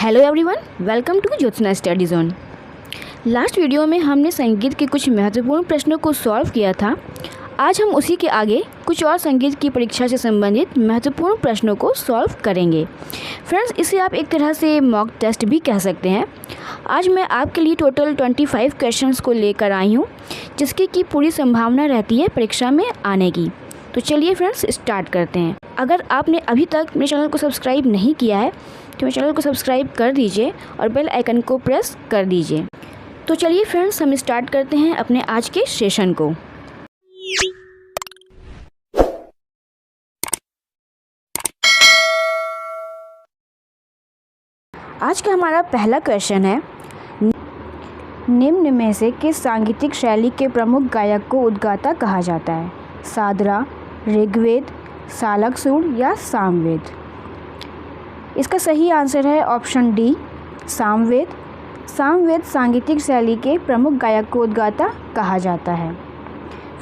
Hello everyone, welcome to Jyotsna study zone. Last video में हमने संगीत के कुछ महत्वपूर्ण प्रश्नों को सॉल्व किया था। आज हम उसी के आगे कुछ और संगीत की परीक्षा से संबंधित महत्वपूर्ण प्रश्नों को सॉल्व करेंगे। फ्रेंड्स, इसे आप एक तरह से मॉक टेस्ट भी कह सकते हैं। आज मैं आपके लिए टोटल 25 क्वेश्चंस को लेकर आई हूँ, जिसकी की पूरी संभावना रहती है परीक्षा में आने की। तो चलिए फ्रेंड्स, स्टार्ट करते हैं। अगर आपने अभी तक मेरे चैनल को सब्सक्राइब नहीं किया है तो मेरे चैनल को सब्सक्राइब कर दीजिए और बेल आइकन को प्रेस कर दीजिए। तो चलिए फ्रेंड्स, हम स्टार्ट करते हैं अपने आज के सेशन को। आज का हमारा पहला क्वेश्चन है, निम्न में से किस सांगीतिक शैली के प्रमुख गायक को उद्गाता कहा जाता है? सादरा, ऋग्वेद, सालक सुर या सामवेद? इसका सही आंसर है ऑप्शन डी, सामवेद। सामवेद सांगीतिक शैली के प्रमुख गायक को उद्गाता कहा जाता है।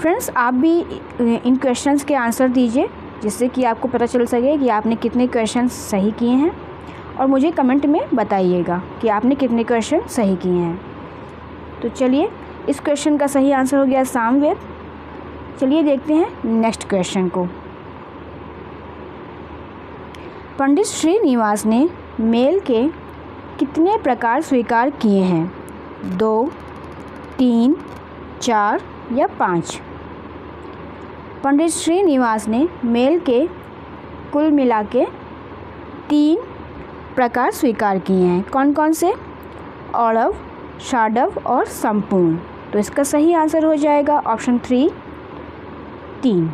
फ्रेंड्स, आप भी इन क्वेश्चंस के आंसर दीजिए, जिससे कि आपको पता चल सके कि आपने कितने क्वेश्चंस सही किए हैं, और मुझे कमेंट में बताइएगा कि आपने कितने क्वेश्चन सही किए हैं। तो चलिए, इस क्वेश्चन का सही आंसर हो गया सामवेद। चलिए देखते हैं नेक्स्ट क्वेश्चन को। पंडित श्रीनिवास ने मेल के कितने प्रकार स्वीकार किए हैं? 2, 3, 4 या 5? पंडित श्रीनिवास ने मेल के कुल मिला के 3 प्रकार स्वीकार किए हैं। कौन कौन से? औड़व, षाडव और संपूर्ण। तो इसका सही आंसर हो जाएगा ऑप्शन 3, 3।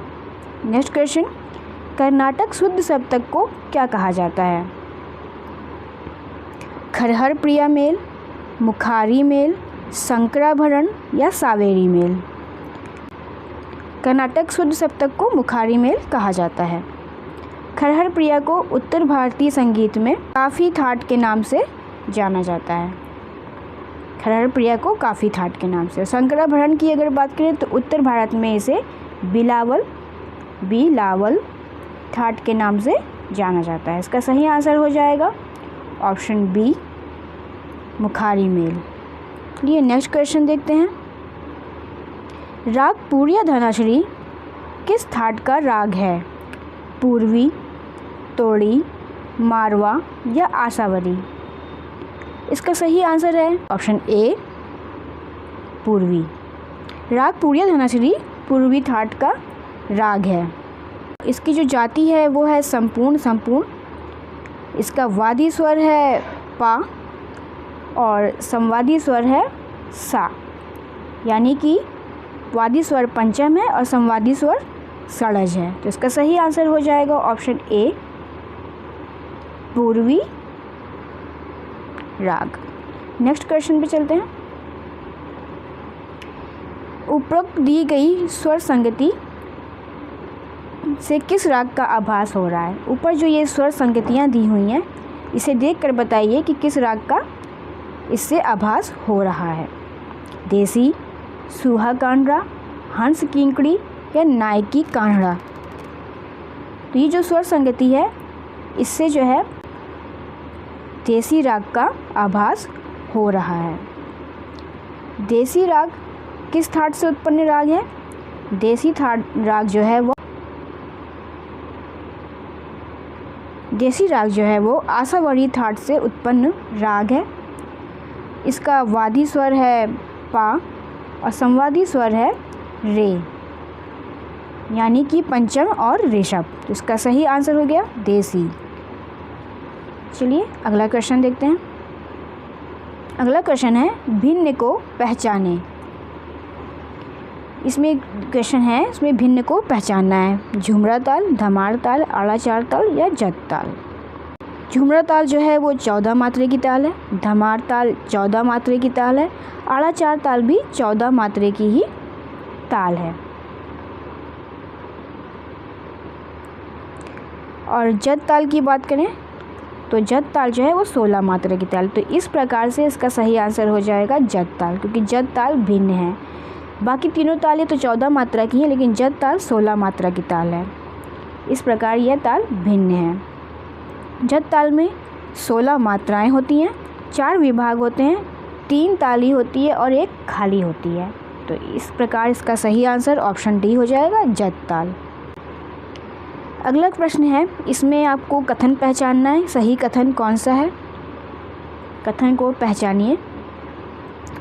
नेक्स्ट क्वेश्चन, कर्नाटक शुद्ध सप्तक को क्या कहा जाता है? खरहर प्रिया मेल, मुखारी मेल, शंकराभरण या सावेरी मेल? कर्नाटक शुद्ध सप्तक को मुखारी मेल कहा जाता है। खरहर प्रिया को उत्तर भारतीय संगीत में काफ़ी थाट के नाम से जाना जाता है। खरहर प्रिया को काफ़ी थाट के नाम से। शंकराभरण की अगर बात करें तो उत्तर भारत में इसे बिलावल थाट के नाम से जाना जाता है। इसका सही आंसर हो जाएगा ऑप्शन बी, मुखारी मेल। चलिए नेक्स्ट क्वेश्चन देखते हैं। राग पूर्या धनाश्री किस थाट का राग है? पूर्वी, तोड़ी, मारवा या आसावरी? इसका सही आंसर है ऑप्शन ए, पूर्वी। राग पूर्या धनाश्री पूर्वी थाट का राग है। इसकी जो जाति है वो है संपूर्ण। इसका वादी स्वर है पा और संवादी स्वर है सा, यानी कि वादी स्वर पंचम है और संवादी स्वर षडज है। तो इसका सही आंसर हो जाएगा ऑप्शन ए, पूर्वी राग। नेक्स्ट क्वेश्चन पे चलते हैं। उपरोक्त दी गई स्वर संगति से किस राग का आभास हो रहा है? ऊपर जो ये स्वर संगतियाँ दी हुई हैं, इसे देखकर बताइए कि किस राग का इससे आभास हो रहा है। देसी, सूहा कांडरा, हंस किंकड़ी या नायकी कान्हड़ा? तो ये जो स्वर संगति है, इससे जो है देसी राग का आभास हो रहा है। देसी राग किस थाट से उत्पन्न राग है? देसी राग जो है वो आसावरी थाट से उत्पन्न राग है। इसका वादी स्वर है पा और संवादी स्वर है रे, यानी कि पंचम और ऋषभ। तो इसका सही आंसर हो गया देसी। चलिए अगला क्वेश्चन देखते हैं। अगला क्वेश्चन है, भिन्न को पहचाने। इसमें एक क्वेश्चन है, इसमें भिन्न को पहचानना है। झुमरा ताल, धमार ताल, आड़ा चार ताल या जत ताल? झुमरा ताल जो है वो 14 मात्रे की ताल है। धमार ताल 14 मात्रे की ताल है। आड़ा चार ताल भी 14 मात्रे की ही ताल है। और जत ताल की बात करें तो जत ताल जो है वो 16 मात्रा की ताल। तो इस प्रकार से इसका सही आंसर हो जाएगा जत ताल, क्योंकि जत ताल भिन्न है। बाकी तीनों तालें तो 14 मात्रा की हैं, लेकिन जत ताल 16 मात्रा की ताल है। इस प्रकार यह ताल भिन्न है। जत ताल में 16 मात्राएं होती हैं, 4 विभाग होते हैं, 3 ताली होती है और 1 खाली होती है। तो इस प्रकार इसका सही आंसर ऑप्शन डी हो जाएगा, जद ताल। अगला प्रश्न है, इसमें आपको कथन पहचानना है। सही कथन कौन सा है, कथन को पहचानिए।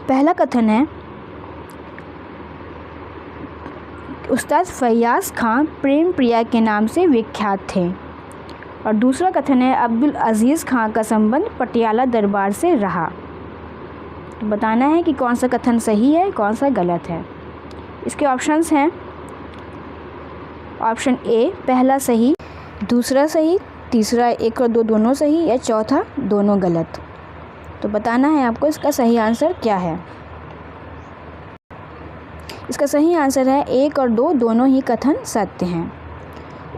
पहला कथन है, उस्ताद फैयाज़ खां प्रेम प्रिया के नाम से विख्यात थे। और दूसरा कथन है, अब्दुल अज़ीज़ खां का संबंध पटियाला दरबार से रहा। तो बताना है कि कौन सा कथन सही है, कौन सा गलत है। इसके ऑप्शंस हैं, ऑप्शन ए पहला सही, दूसरा सही, तीसरा 1 और 2 दोनों सही, या चौथा दोनों गलत। तो बताना है आपको इसका सही आंसर क्या है। इसका सही आंसर है 1 और 2 दोनों ही कथन सत्य हैं।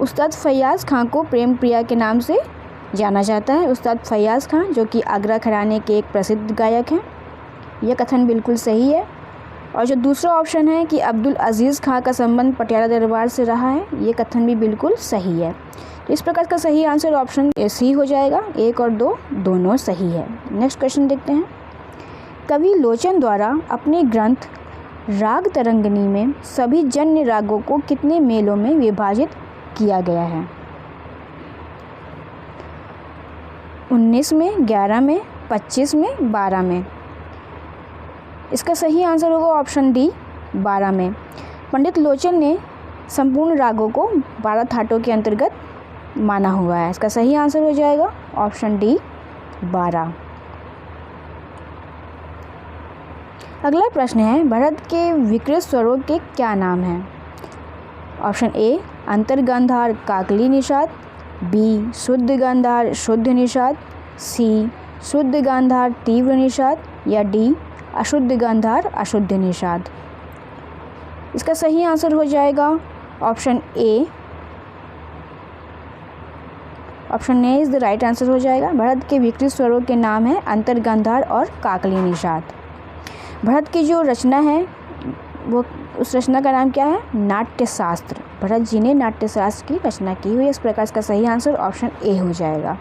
उस्ताद फैयाज़ खां को प्रेम प्रिया के नाम से जाना जाता है। उस्ताद फैयाज़ खां जो कि आगरा घराने के एक प्रसिद्ध गायक हैं, यह कथन बिल्कुल सही है। और जो दूसरा ऑप्शन है कि अब्दुल अज़ीज़ खां का संबंध पटियाला दरबार से रहा है, ये कथन भी बिल्कुल सही है। तो इस प्रकार का सही आंसर ऑप्शन सी हो जाएगा, 1 और 2 दोनों सही है। नेक्स्ट क्वेश्चन देखते हैं। कवि लोचन द्वारा अपने ग्रंथ राग तरंगिणी में सभी जन्य रागों को कितने मेलों में विभाजित किया गया है? 19 में, 11 में, 25 में, 12 में। इसका सही आंसर होगा ऑप्शन डी, 12 में। पंडित लोचन ने संपूर्ण रागों को 12 थाटों के अंतर्गत माना हुआ है। इसका सही आंसर हो जाएगा ऑप्शन डी, 12। अगला प्रश्न है, भरत के विकृत स्वरों के क्या नाम हैं? Option A अंतर्गांधार Kakali Nishad, B शुद्ध गांधार शुद्ध निषाद, सी शुद्ध गांधार तीव्र निषाद, या डी अशुद्ध गांधार अशुद्ध निषाद। इसका सही आंसर हो जाएगा option A. Option A is the right answer हो जाएगा। भरत के विकृत स्वरों के नाम हैं अंतर्गांधार और काकली निषाद। भरत की जो रचना है वो, उस रचना का नाम क्या है? नाट्यशास्त्र। भरत जी ने नाट्यशास्त्र की रचना की हुई है। इस प्रकार इसका सही आंसर ऑप्शन ए हो जाएगा।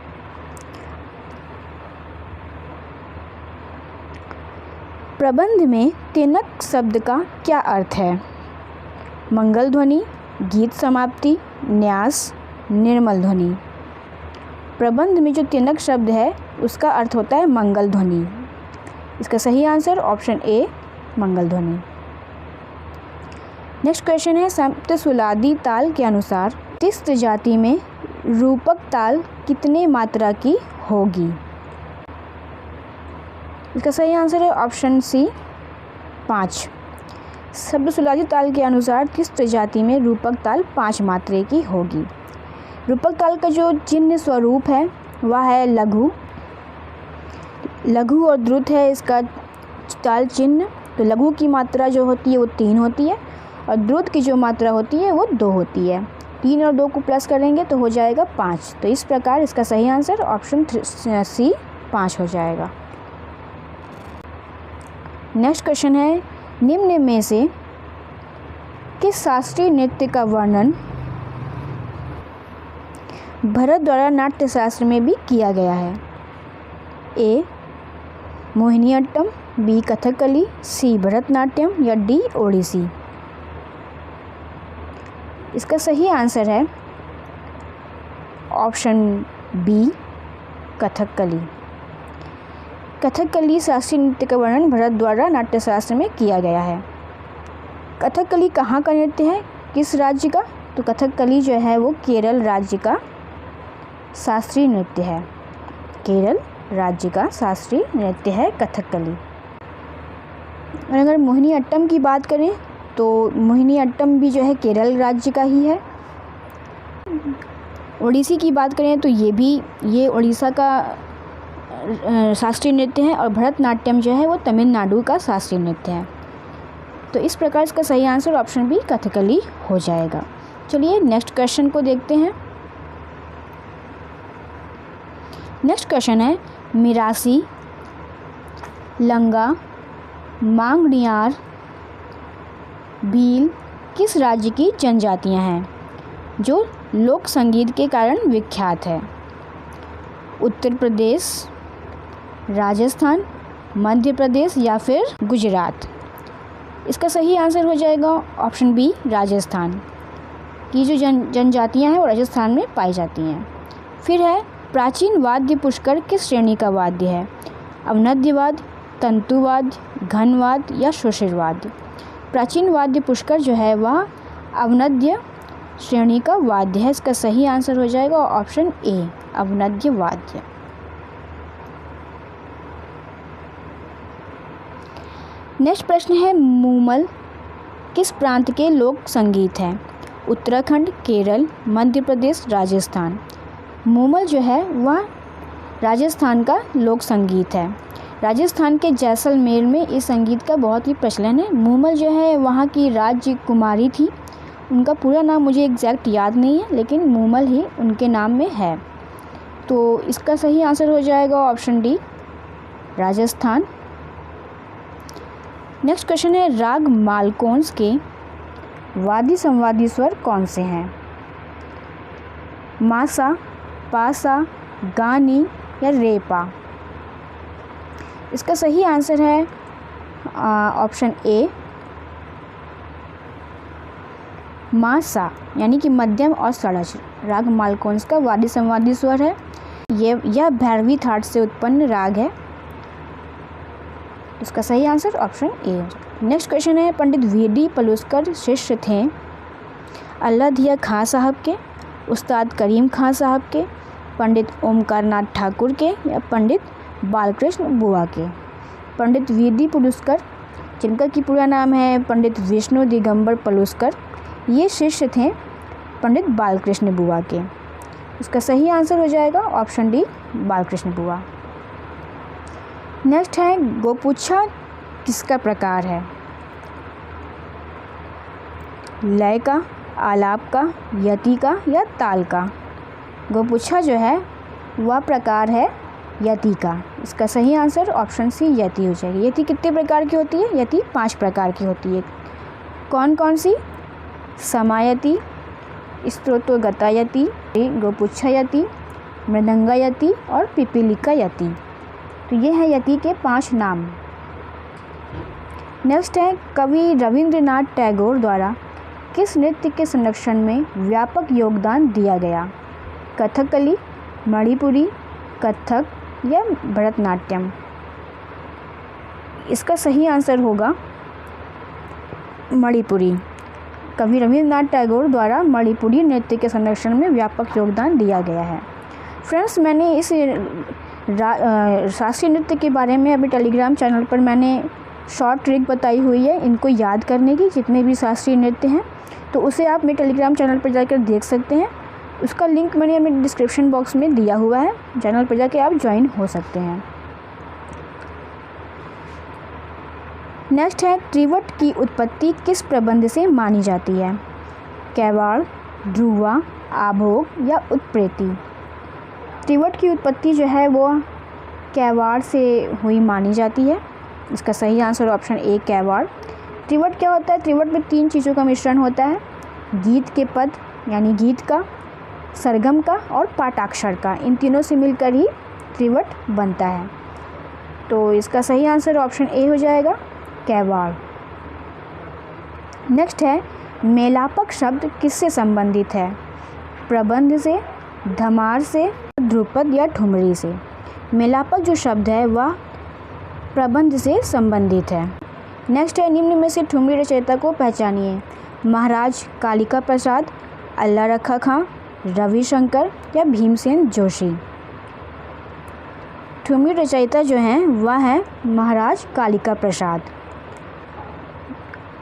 प्रबंध में तिनक शब्द का क्या अर्थ है? मंगल ध्वनि, गीत समाप्ति, न्यास, निर्मल ध्वनि। प्रबंध में जो तिनक शब्द है उसका अर्थ होता है मंगल ध्वनि। इसका सही आंसर ऑप्शन ए, मंगल ध्वनि। नेक्स्ट क्वेश्चन है, सप्तसुलादी ताल के अनुसार तिस्त जाति में रूपक ताल कितने मात्रा की होगी? इसका सही आंसर है ऑप्शन सी, 5। सप्तसुलादी ताल के अनुसार तिस्त जाति में रूपक ताल 5 मात्रे की होगी। रूपक ताल का जो चिन्ह स्वरूप है वह है लघु। लघु और द्रुत है इसका ताल चिन्ह। तो लघु की मात्रा जो होती है वो 3 होती है और द्रुत की जो मात्रा होती है वो 2 होती है। 3 और 2 को प्लस करेंगे तो हो जाएगा 5। तो इस प्रकार इसका सही आंसर ऑप्शन सी, 5 हो जाएगा। नेक्स्ट क्वेश्चन है, निम्न में से किस शास्त्रीय नृत्य का वर्णन भरत द्वारा नाट्यशास्त्र में भी किया गया है? ए मोहिनीअट्टम, बी कथकली, सी भरतनाट्यम, या डी ओडिसी। इसका सही आंसर है ऑप्शन बी, कथकली। कथकली शास्त्रीय नृत्य का वर्णन भरत द्वारा नाट्यशास्त्र में किया गया है। कथकली कहाँ का नृत्य है, किस राज्य का? तो कथकली जो है वो केरल राज्य का शास्त्रीय नृत्य है। केरल राज्य का शास्त्रीय नृत्य है कथकली। और अगर मोहिनीअट्टम की बात करें तो मोहिनीअट्टम भी जो है केरल राज्य का ही है। ओडिसी की बात करें तो ये उड़ीसा का शास्त्रीय नृत्य है और भरतनाट्यम जो है वो तमिलनाडु का शास्त्रीय नृत्य है। तो इस प्रकार इसका सही आंसर ऑप्शन बी, कथकली हो जाएगा। चलिए नेक्स्ट क्वेश्चन को देखते हैं। नेक्स्ट क्वेश्चन है, मिरासी, लंगा, मांगड़ियार, भील किस राज्य की जनजातियां हैं जो लोक संगीत के कारण विख्यात है? उत्तर प्रदेश, राजस्थान, मध्य प्रदेश या फिर गुजरात। इसका सही आंसर हो जाएगा ऑप्शन बी, राजस्थान की जो जनजातियाँ हैं वो राजस्थान में पाई जाती हैं। फिर है प्राचीन वाद्य पुष्कर किस श्रेणी का वाद्य है? अवनद्यवाद, तंतुवाद्य, घनवाद या शोषिरवाद। प्राचीन वाद्य पुष्कर जो है वह अवनद्य श्रेणी का वाद्य है। इसका सही आंसर हो जाएगा ऑप्शन ए, अवनद्य वाद्य। नेक्स्ट प्रश्न है मूमल किस प्रांत के लोक संगीत है? उत्तराखंड, केरल, मध्य प्रदेश, राजस्थान। मूमल जो है वह राजस्थान का लोक संगीत है। राजस्थान के जैसलमेर में इस संगीत का बहुत ही प्रचलन है। मूमल जो है वहाँ की राजकुमारी थी। उनका पूरा नाम मुझे एग्जैक्ट याद नहीं है, लेकिन मूमल ही उनके नाम में है। तो इसका सही आंसर हो जाएगा option D, Rajasthan. Next question है राग मालकोंस के वादी संवादी स्वर कौन से हैं? मासा, पासा, गानी या रेपा। इसका सही आंसर है ऑप्शन ए, मासा, यानी कि मध्यम और षड्ज। राग मालकोंस का वादी संवादी स्वर है। यह भैरवी थाट से उत्पन्न राग है। इसका सही answer option A. Next question है पंडित वीडी पलुस्कर शिष्य थे अल्लादिया खां साहब के, उस्ताद करीम खां साहब के, पंडित ओमकार नाथ ठाकुर के या पंडित बालकृष्ण बुआ के। पंडित वीडी पलुस्कर, जिनका कि पूरा नाम है पंडित विष्णु दिगंबर पलुस्कर, ये शिष्य थे पंडित बालकृष्ण बुआ के। इसका सही आंसर हो जाएगा ऑप्शन डी, बालकृष्ण बुआ। नेक्स्ट है गोपुच्छा किसका प्रकार है? लय का, आलाप का, यति का या ताल का। गोपुच्छा जो है वह प्रकार है यति का। इसका सही आंसर ऑप्शन सी, यति हो जाएगी। यति कितने प्रकार की होती है? यति 5 प्रकार की होती है। कौन कौन सी? समायति, स्तोत्रगता यति, गोपुच्छा यति, मृदंगा यति और पिपीलिका यति। तो ये है यति के 5 नाम। नेक्स्ट है कवि रविंद्रनाथ टैगोर द्वारा किस नृत्य के संरक्षण में व्यापक योगदान दिया गया? कथकली, मणिपुरी, कथक या भरतनाट्यम। इसका सही आंसर होगा मणिपुरी। कवि रविंद्रनाथ टैगोर द्वारा मणिपुरी नृत्य के संरक्षण में व्यापक योगदान दिया गया है। फ्रेंड्स, मैंने इस शास्त्रीय नृत्य के बारे में अभी टेलीग्राम चैनल पर मैंने शॉर्ट ट्रिक बताई हुई है इनको याद करने की, जितने भी शास्त्रीय नृत्य हैं, तो उसे आप मेरे टेलीग्राम चैनल पर जाकर देख सकते हैं। उसका लिंक मैंने अपने डिस्क्रिप्शन बॉक्स में दिया हुआ है, चैनल पर जाके आप ज्वाइन हो सकते हैं। नेक्स्ट है त्रिवट की उत्पत्ति किस प्रबंध से मानी जाती है? कैवाड़, ध्रुवा, आभोग या उत्प्रेती। त्रिवट की उत्पत्ति जो है वो कैवाड़ से हुई मानी जाती है। इसका सही आंसर ऑप्शन ए, कैवाड़। त्रिवट क्या होता है? त्रिवट में 3 चीज़ों का मिश्रण होता है, गीत के पद यानी गीत का, सरगम का और पाठाक्षर का। इन तीनों से मिलकर ही त्रिवट बनता है। तो इसका सही आंसर ऑप्शन ए हो जाएगा, कैवाड़। नेक्स्ट है मेलापक शब्द किससे संबंधित है? प्रबंध से, धमार से, ध्रुपद या ठुमरी से। मेलापक जो शब्द है वह प्रबंध से संबंधित है। नेक्स्ट है निम्न में से ठुमरी रचयिता को पहचानिए। महाराज कालिका प्रसाद, अल्लाह रखा खां, रविशंकर या भीमसेन जोशी। ठुमरी रचयिता जो हैं वह है महाराज कालिका प्रसाद।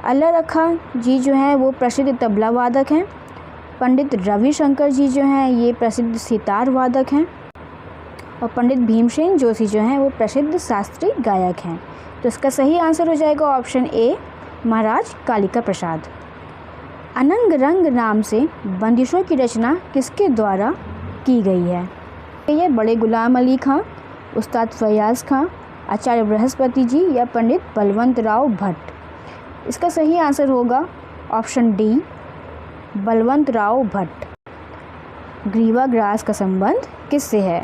अल्लाह रखा जी जो हैं वो प्रसिद्ध तबला वादक हैं। पंडित रविशंकर जी जो हैं ये प्रसिद्ध सितार वादक हैं। और पंडित भीमसेन जोशी जो हैं वो प्रसिद्ध शास्त्रीय गायक हैं। तो इसका सही आंसर हो जाएगा ऑप्शन ए, महाराज कालिका प्रसाद। अनंग रंग नाम से बंदिशों की रचना किसके द्वारा की गई है? ये बड़े गुलाम अली खां, उस्ताद फयाज़ खां, आचार्य बृहस्पति जी या पंडित बलवंत राव भट्ट। इसका सही आंसर होगा ऑप्शन डी, बलवंत राव भट्ट। ग्रीवा ग्रास का संबंध किससे है?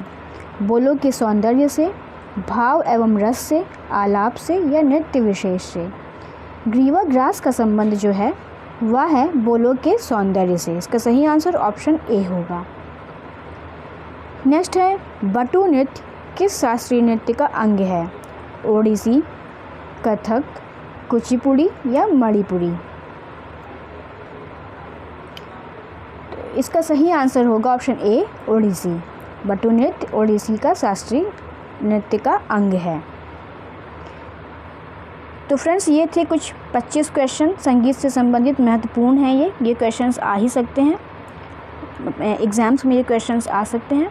बोलों के सौंदर्य से, भाव एवं रस से, आलाप से या नृत्य विशेष से। ग्रीवा ग्रास का संबंध जो है वह है बोलों के सौंदर्य से। इसका सही आंसर ऑप्शन ए होगा। नेक्स्ट है, बटू नृत्य किस शास्त्रीय नृत्य का अंग है? ओडिसी, कथक, कुचिपुड़ी या मणिपुरी। तो इसका सही आंसर होगा ऑप्शन ए, ओडिसी। बटू नृत्य ओडिसी का शास्त्रीय नृत्य का अंग है। तो फ्रेंड्स, ये थे कुछ 25 क्वेश्चन संगीत से संबंधित महत्वपूर्ण हैं। ये क्वेश्चंस आ ही सकते हैं, एग्ज़ाम्स में ये क्वेश्चंस आ सकते हैं,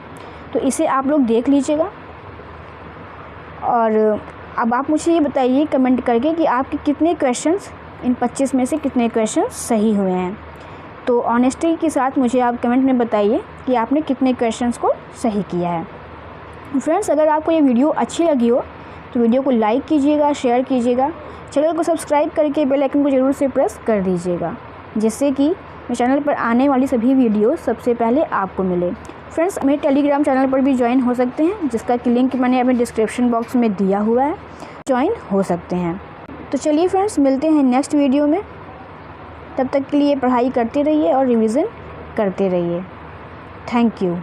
तो इसे आप लोग देख लीजिएगा। और अब आप मुझे ये बताइए कमेंट करके कि आपके कितने क्वेश्चंस, इन 25 में से कितने क्वेश्चंस सही हुए हैं। तो ऑनेस्टी के साथ मुझे आप कमेंट में बताइए कि आपने कितने क्वेश्चंस को सही किया है। फ्रेंड्स, अगर आपको ये वीडियो अच्छी लगी हो तो वीडियो को लाइक कीजिएगा, शेयर कीजिएगा, चैनल को सब्सक्राइब करके बेल आइकन को ज़रूर से प्रेस कर दीजिएगा, जिससे कि मेरे चैनल पर आने वाली सभी वीडियो सबसे पहले आपको मिले। फ्रेंड्स, मेरे टेलीग्राम चैनल पर भी ज्वाइन हो सकते हैं, जिसका कि लिंक मैंने अपने डिस्क्रिप्शन बॉक्स में दिया हुआ है, ज्वाइन हो सकते हैं। तो चलिए फ्रेंड्स, मिलते हैं नेक्स्ट वीडियो में। तब तक के लिए पढ़ाई करते रहिए और रिवीजन करते रहिए। Thank you.